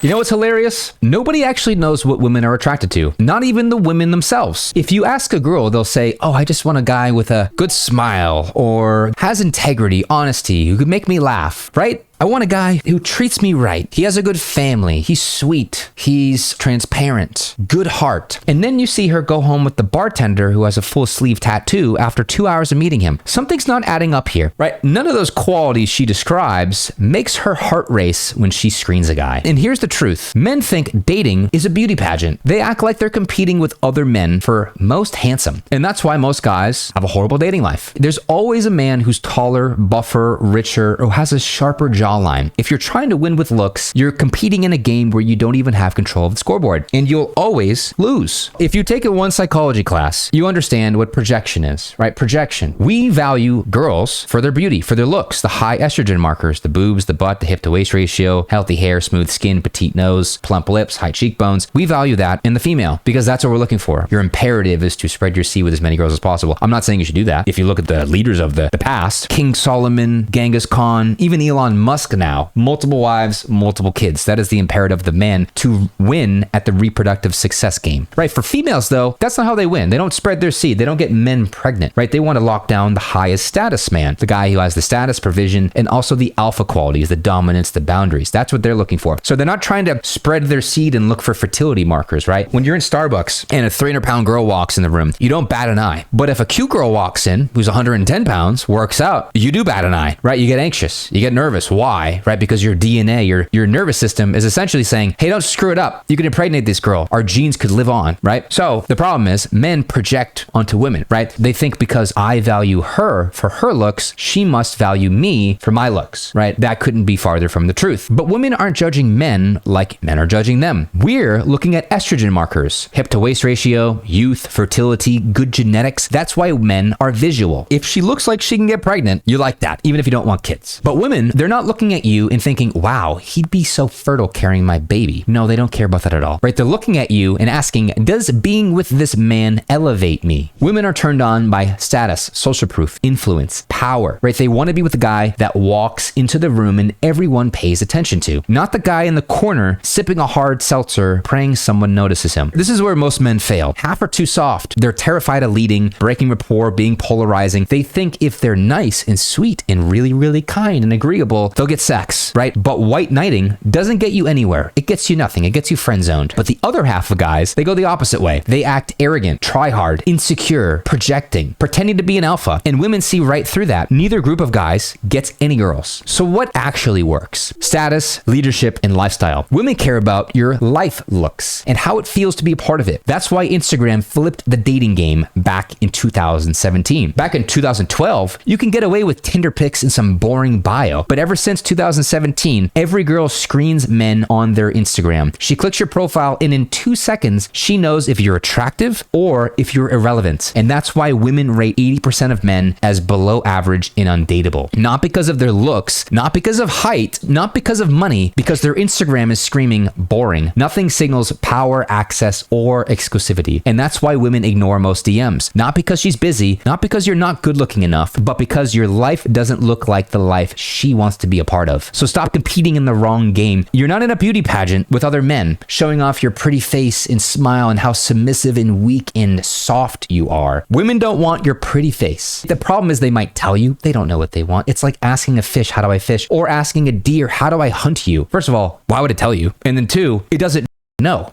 You know what's hilarious? Nobody actually knows what women are attracted to, not even the women themselves. If you ask a girl, they'll say, oh, I just want a guy with a good smile or has integrity, honesty, who could make me laugh, right? I want a guy who treats me right. He has a good family. He's sweet. He's transparent. Good heart. And then you see her go home with the bartender who has a full sleeve tattoo after 2 hours of meeting him. Something's not adding up here, right? None of those qualities she describes makes her heart race when she screens a guy. And here's the truth. Men think dating is a beauty pageant. They act like they're competing with other men for most handsome. And that's why most guys have a horrible dating life. There's always a man who's taller, buffer, richer, or has a sharper jawline. If you're trying to win with looks, you're competing in a game where you don't even have control of the scoreboard, and you'll always lose. If you take one psychology class, you understand what projection is, right? Projection. We value girls for their beauty, for their looks, the high estrogen markers, the boobs, the butt, the hip to waist ratio, healthy hair, smooth skin, petite nose, plump lips, high cheekbones. We value that in the female because that's what we're looking for. Your imperative is to spread your seed with as many girls as possible. I'm not saying you should do that. If you look at the leaders of the past, King Solomon, Genghis Khan, even Elon Musk now, multiple wives, multiple kids. That is the imperative of the man to win at the reproductive success game, right? For females though, that's not how they win. They don't spread their seed. They don't get men pregnant, right? They want to lock down the highest status man, the guy who has the status, provision, and also the alpha qualities, the dominance, the boundaries. That's what they're looking for. So they're not trying to spread their seed and look for fertility markers, right? When you're in Starbucks and a 300-pound girl walks in the room, you don't bat an eye. But if a cute girl walks in who's 110 pounds, works out, you do bat an eye, right? You get anxious, you get nervous. Why? Right? Because your DNA, your nervous system is essentially saying, hey, don't screw it up. You can impregnate this girl. Our genes could live on, right? So the problem is men project onto women, right? They think because I value her for her looks, she must value me for my looks, right? That couldn't be farther from the truth. But women aren't judging men like men are judging them. We're looking at estrogen markers, hip to waist ratio, youth, fertility, good genetics. That's why men are visual. If she looks like she can get pregnant, you like that, even if you don't want kids. But women, they're not looking at you and thinking, wow, he'd be so fertile carrying my baby. No, they don't care about that at all, right? They're looking at you and asking, does being with this man elevate me? Women are turned on by status, social proof, influence, power, right? They want to be with the guy that walks into the room and everyone pays attention to, not the guy in the corner sipping a hard seltzer, praying someone notices him. This is where most men fail. Half are too soft. They're terrified of leading, breaking rapport, being polarizing. They think if they're nice and sweet and really, really kind and agreeable, they'll get sex, right? But white knighting doesn't get you anywhere. It gets you nothing. It gets you friend zoned. But the other half of guys, they go the opposite way. They act arrogant, try hard, insecure, projecting, pretending to be an alpha. And women see right through that. Neither group of guys gets any girls. So what actually works? Status, leadership, and lifestyle. Women care about your life looks and how it feels to be a part of it. That's why Instagram flipped the dating game back in 2017. Back in 2012, you can get away with Tinder pics and some boring bio. But ever since 2017, every girl screens men on their Instagram. She clicks your profile and in 2 seconds, she knows if you're attractive or if you're irrelevant. And that's why women rate 80% of men as below average and undateable. Not because of their looks, not because of height, not because of money, because their Instagram is screaming boring. Nothing signals power, access, or exclusivity. And that's why women ignore most DMs. Not because she's busy, not because you're not good looking enough, but because your life doesn't look like the life she wants to be a part of. So stop competing in the wrong game. You're not in a beauty pageant with other men, showing off your pretty face and smile and how submissive and weak and soft you are. Women don't want your pretty face. The problem is they might tell you they don't know what they want. It's like asking a fish, how do I fish? Or asking a deer, how do I hunt you? First of all, why would it tell you? And then two, it doesn't know.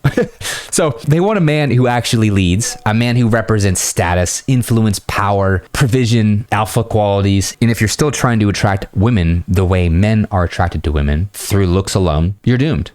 So they want a man who actually leads, a man who represents status, influence, power, provision, alpha qualities. And if you're still trying to attract women the way men are attracted to women through looks alone, you're doomed.